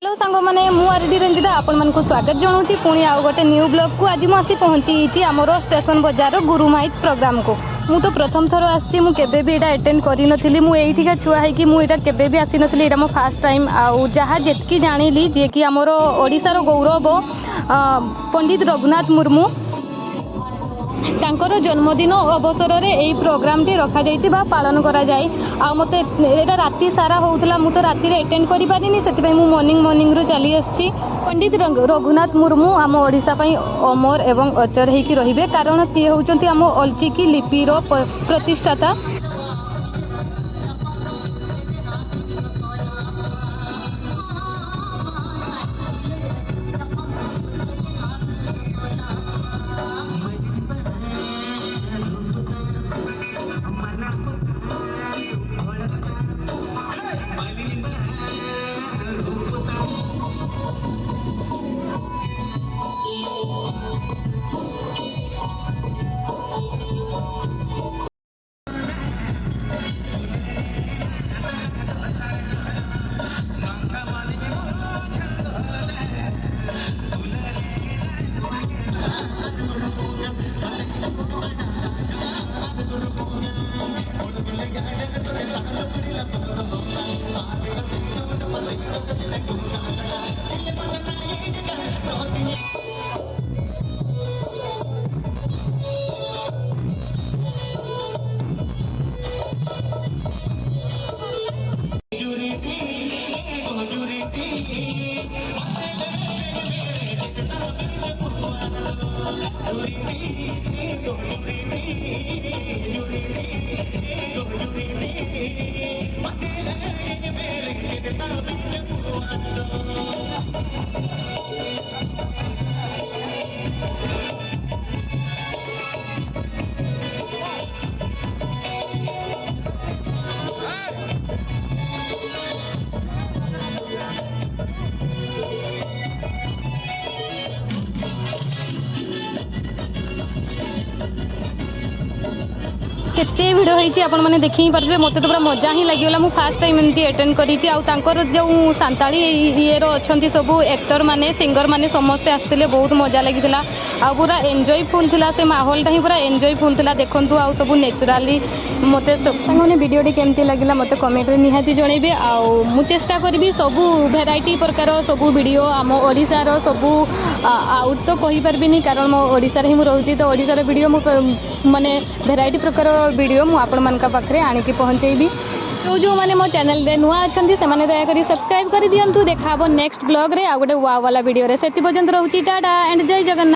Hello सांग मैंने मुझे रंजिता आपण मानक स्वागत जनाऊँ पुणी आउ गोटे न्यू ब्लॉग को आज मुझे पहुँची आमर स्टेशन बजार गुरुमाइट प्रोग्राम को मु तो प्रथम थर आसी मुझे अटेंड करी मुझा छुआ है मुझा के आसी नी मो फास्ट टाइम आउ जहाँ जी जानी जी कि आमर ओडिशार गौरव पंडित रघुनाथ मुर्मू तांकर जन्मदिन अवसर में यही प्रोग्राम टी रखा जाइए बा पालन करा जाए आ मते एटा राति सारा होउतला मु तो राति रे अटेंड करि पारिनी सेति मु मॉर्निंग रो चली आछि। पंडित रघुनाथ मुर्मू आम ओडिशा पई अमर एवं अचर हेकि रहिबे कारण सी होउचंती आम अलचिकी लिपि रो प्रतिष्ठाता। केते भिड़ होती आपण मैंने देखी पारे मत तो पूरा मजा ही लगे मुझे फास्ट टाइम एमती अटेंड करी जो सांताली ये अच्छा सब एक्टर माने सिंगर माने समस्ते आसते बहुत मजा लगी आ पूरा एंजॉयफुल थिला से माहौल ही पूरा एंजॉयफुल थिला देखंतु आ सब नेचुराली मते मैंने वीडियो केमती लगिला मते कमेंट रे निहाती जणेबे आ मु चेष्टा करबी सब वेराइटी प्रकार सब वीडियो आम ओडिसा रो सब आउट तो कहि परबिनी कारण मो ओडिसा रे ही मु रहउची तो ओडिसा रो वीडियो मु माने वेराइटी प्रकार वीडियो मु आपण मानका पाखरे आनिकी पहुंचेबी। तो जो माने मो चैनल रे नुआ अछंती से माने दया करी सब्सक्राइब कर दियंतु। देखाबो नेक्स्ट ब्लॉग रे आ गोटे वाव वाला वीडियो रे सेति पर्यंत रहउची टाटा एंड जय जगन्नाथ।